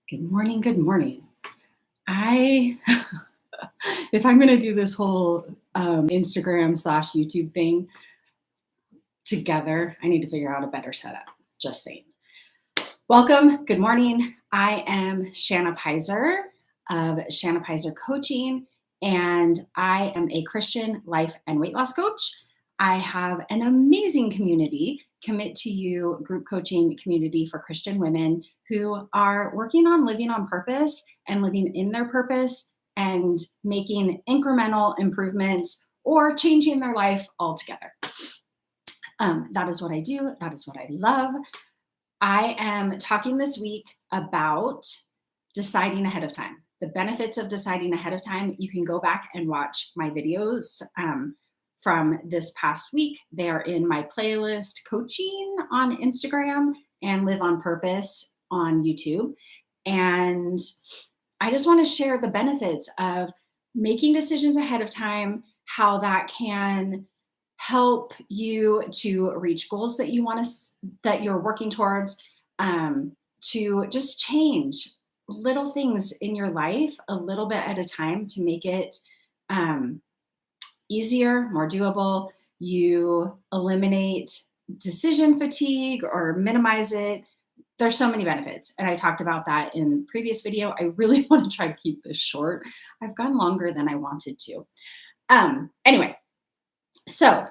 Good morning. Good morning. I, if I'm going to do this whole Instagram slash YouTube thing together, I need to figure out a better setup. Just saying. Welcome. Good morning. I am Shanna Pizer of Shanna Pizer Coaching, and I am a Christian life and weight loss coach. I have an amazing community, Commit to You group coaching community for Christian women who are working on living on purpose and living in their purpose and making incremental improvements or changing their life altogether. That is what I do. That is what I love. I am talking this week about deciding ahead of time. The benefits of deciding ahead of time. You can go back and watch my videos from this past week. They are in my playlist Coaching on Instagram and Live on Purpose on YouTube. And I just want to share the benefits of making decisions ahead of time, how that can help you to reach goals that you want to, that you're working towards, to just change little things in your life a little bit at a time to make it easier, more doable. You eliminate decision fatigue or minimize it. There's so many benefits. And I talked about that in previous video. I really want to try to keep this short. I've gone longer than I wanted to. Anyway, so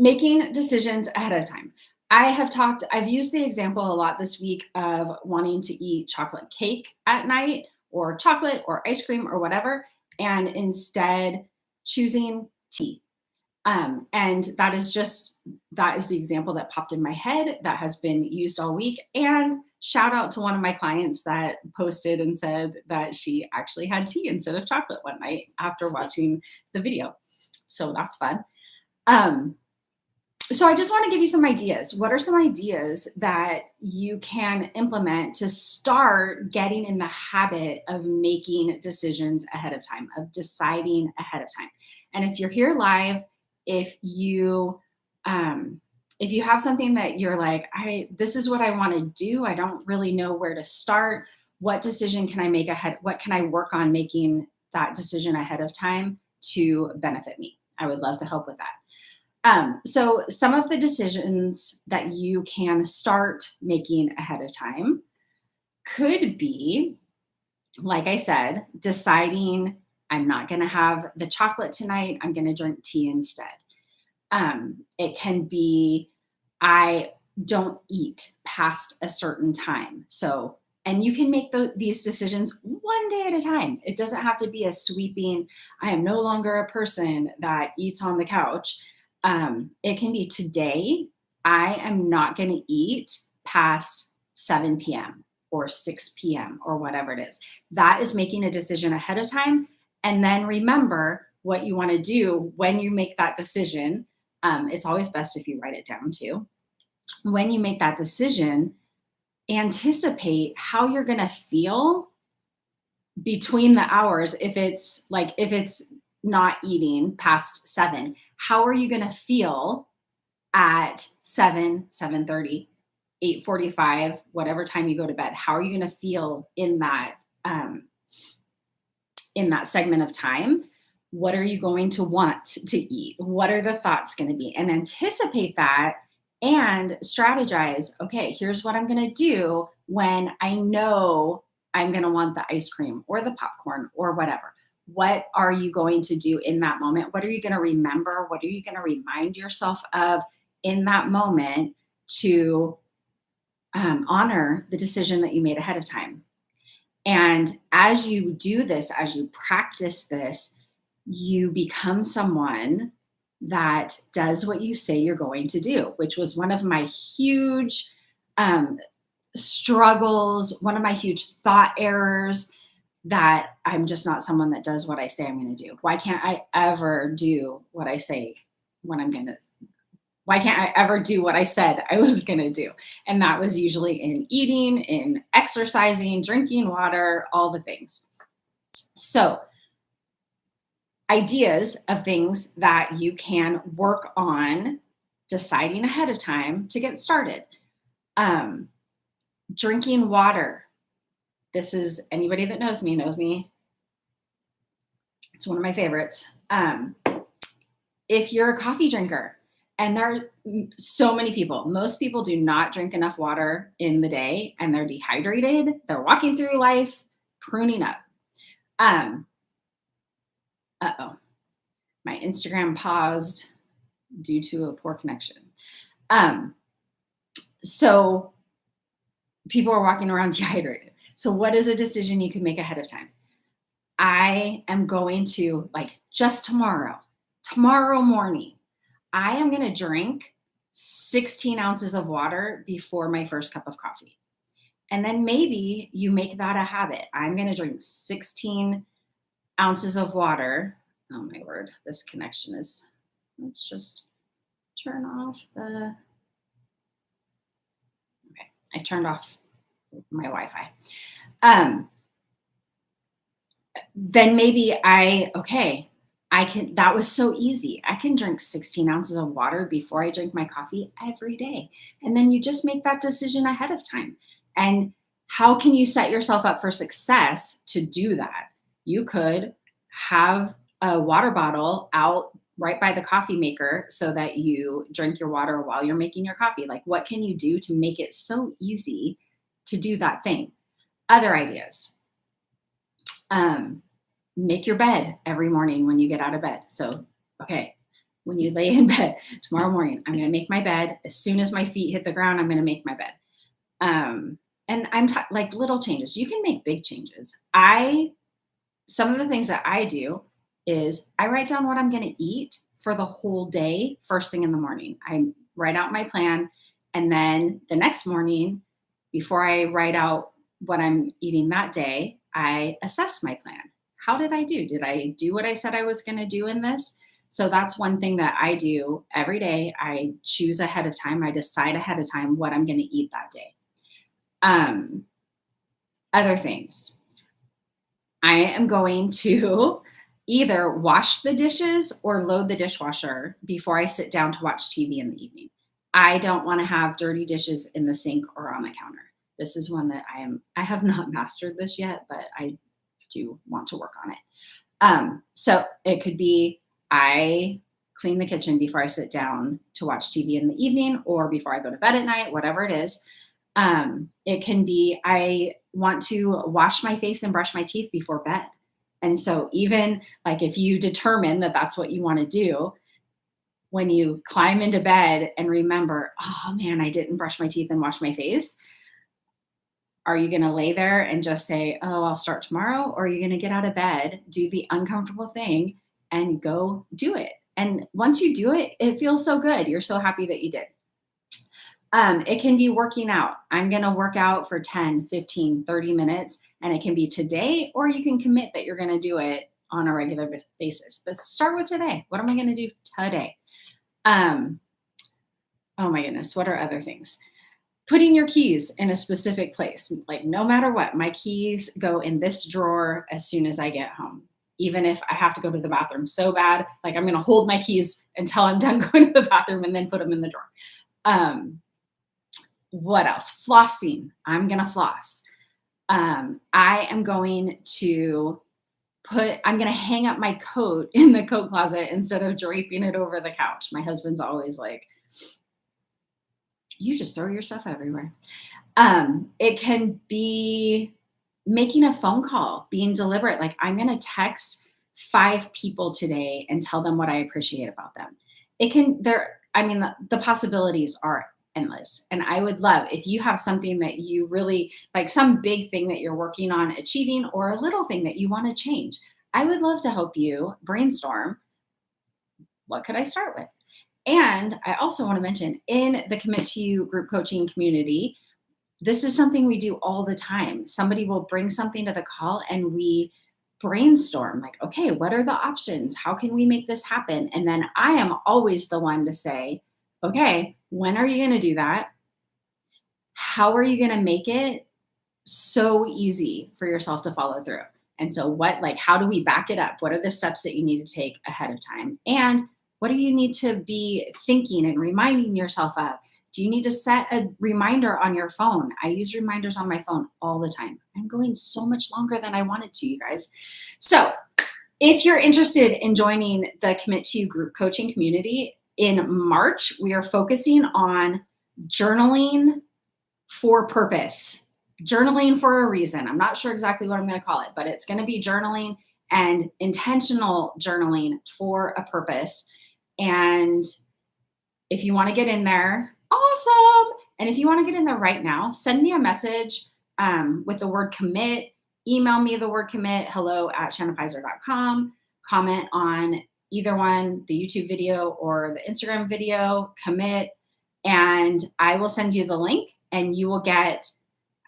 making decisions ahead of time. I've used the example a lot this week of wanting to eat chocolate cake at night or chocolate or ice cream or whatever, and instead choosing tea. And that is the example that popped in my head that has been used all week. And shout out to one of my clients that posted and said that she actually had tea instead of chocolate one night after watching the video. So that's fun. So I just want to give you some ideas. What are some ideas that you can implement to start getting in the habit of making decisions ahead of time, of deciding ahead of time? And if you're here live, if you have something that you're like, this is what I want to do, I don't really know where to start. What decision can I make ahead? What can I work on making that decision ahead of time to benefit me? I would love to help with that. So some of the decisions that you can start making ahead of time could be, like I said, deciding I'm not going to have the chocolate tonight. I'm going to drink tea instead. It can be I don't eat past a certain time. So, and you can make these decisions one day at a time. It doesn't have to be a sweeping, I am no longer a person that eats on the couch. It can be today, I am not going to eat past 7 p.m. or 6 p.m. or whatever it is. That is making a decision ahead of time. And then remember what you want to do when you make that decision. It's always best if you write it down too. When you make that decision, anticipate how you're going to feel between the hours. If it's not eating past 7, how are you going to feel at 7, 7:30, 8:45, whatever time you go to bed? How are you going to feel in that segment of time? What are you going to want to eat? What are the thoughts going to be? And anticipate that and strategize. Okay, here's what I'm going to do when I know I'm going to want the ice cream or the popcorn or whatever. What are you going to do in that moment? What are you going to remember? What are you going to remind yourself of in that moment to honor the decision that you made ahead of time? And as you do this, as you practice this, you become someone that does what you say you're going to do, which was one of my huge struggles, one of my huge thought errors, that I'm just not someone that does what I say I'm going to do. Why can't I ever do what I say why can't I ever do what I said I was going to do? And that was usually in eating, in exercising, drinking water, all the things. So ideas of things that you can work on deciding ahead of time to get started. Drinking water This is anybody that knows me knows me. It's one of my favorites. If you're a coffee drinker, and there are so many people, most people do not drink enough water in the day and they're dehydrated. They're walking through life pruning up. Um, uh-oh, my Instagram paused due to a poor connection. Um, so people are walking around dehydrated. So what is a decision you can make ahead of time? I am going to, like, just tomorrow morning, I am going to drink 16 ounces of water before my first cup of coffee. And then maybe you make that a habit. I'm going to drink 16 ounces of water. Oh my word, this connection is, let's just turn off the, okay, I turned off my Wi-Fi. Then maybe I can, that was so easy. I can drink 16 ounces of water before I drink my coffee every day. And then you just make that decision ahead of time. And how can you set yourself up for success to do that? You could have a water bottle out right by the coffee maker so that you drink your water while you're making your coffee. Like, what can you do to make it so easy to do that thing? Other ideas. Make your bed every morning when you get out of bed. So, okay, when you lay in bed tomorrow morning, I'm going to make my bed. As soon as my feet hit the ground, I'm going to make my bed. And I'm like little changes. You can make big changes. Some of the things that I do is I write down what I'm going to eat for the whole day first thing in the morning. I write out my plan, and then the next morning, before I write out what I'm eating that day, I assess my plan. How did I do? Did I do what I said I was going to do in this? So that's one thing that I do every day. I choose ahead of time. I decide ahead of time what I'm going to eat that day. Other things. I am going to either wash the dishes or load the dishwasher before I sit down to watch TV in the evening. I don't want to have dirty dishes in the sink or on the counter. This is one that I have not mastered this yet, but I do want to work on it. So it could be I clean the kitchen before I sit down to watch TV in the evening or before I go to bed at night, whatever it is. It can be I want to wash my face and brush my teeth before bed. And so even like if you determine that that's what you want to do, when you climb into bed and remember, oh man, I didn't brush my teeth and wash my face. Are you going to lay there and just say, oh, I'll start tomorrow? Or are you going to get out of bed, do the uncomfortable thing and go do it? And once you do it, it feels so good. You're so happy that you did. It can be working out. I'm going to work out for 10, 15, 30 minutes, and it can be today, or you can commit that you're going to do it on a regular basis. But start with today. What am I going to do today? Oh my goodness. What are other things? Putting your keys in a specific place. Like no matter what, my keys go in this drawer as soon as I get home. Even if I have to go to the bathroom so bad, like I'm going to hold my keys until I'm done going to the bathroom and then put them in the drawer. What else? Flossing. I'm going to floss. I am going to hang up my coat in the coat closet instead of draping it over the couch. My husband's always like, you just throw your stuff everywhere. It can be making a phone call, being deliberate. Like I'm going to text 5 people today and tell them what I appreciate about them. The possibilities are endless. And I would love if you have something that you really like, some big thing that you're working on achieving or a little thing that you want to change. I would love to help you brainstorm. What could I start with? And I also want to mention in the Commit to You group coaching community, this is something we do all the time. Somebody will bring something to the call and we brainstorm like, okay, what are the options? How can we make this happen? And then I am always the one to say, okay, when are you going to do that? How are you going to make it so easy for yourself to follow through? And so how do we back it up? What are the steps that you need to take ahead of time? And what do you need to be thinking and reminding yourself of Do you need to set a reminder on your phone? I use reminders on my phone all the time. I'm going so much longer than I wanted to, you guys. So if you're interested in joining the Commit to You group coaching community, in March, we are focusing on journaling for purpose, journaling for a reason. I'm not sure exactly what I'm going to call it, but it's going to be journaling and intentional journaling for a purpose. And if you want to get in there, awesome. And if you want to get in there right now, send me a message with the word commit. Email me the word commit, hello@shannapeiser.com. Comment on either one, the YouTube video or the Instagram video, commit, and I will send you the link and you will get,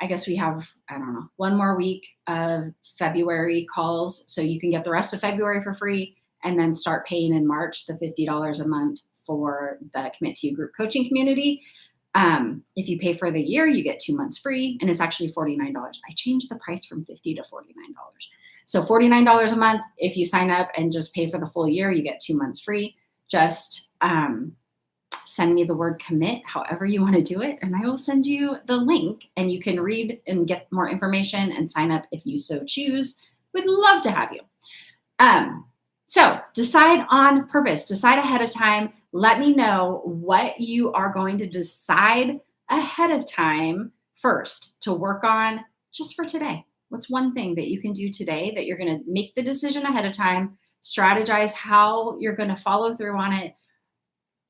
I guess we have, I don't know, one more week of February calls. So you can get the rest of February for free and then start paying in March the $50 a month for the Commit to You group coaching community. If you pay for the year, you get 2 months free, and it's actually $49. I changed the price from $50 to $49. So $49 a month. If you sign up and just pay for the full year, you get 2 months free. Just send me the word commit, however you want to do it, and I will send you the link, and you can read and get more information and sign up if you so choose. We'd love to have you. So decide on purpose, decide ahead of time. Let me know what you are going to decide ahead of time first to work on just for today. What's one thing that you can do today that you're going to make the decision ahead of time, strategize how you're going to follow through on it,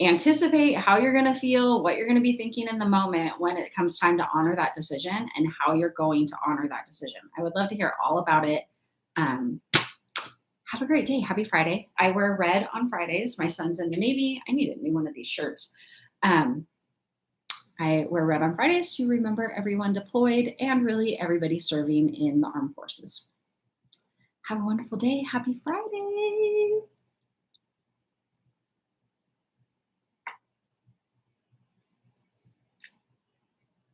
anticipate how you're going to feel, what you're going to be thinking in the moment when it comes time to honor that decision, and how you're going to honor that decision. I would love to hear all about it. Have a great day. Happy Friday. I wear red on Fridays. My son's in the Navy. I need a new one of these shirts. I wear red on Fridays to remember everyone deployed and really everybody serving in the armed forces. Have a wonderful day. Happy Friday.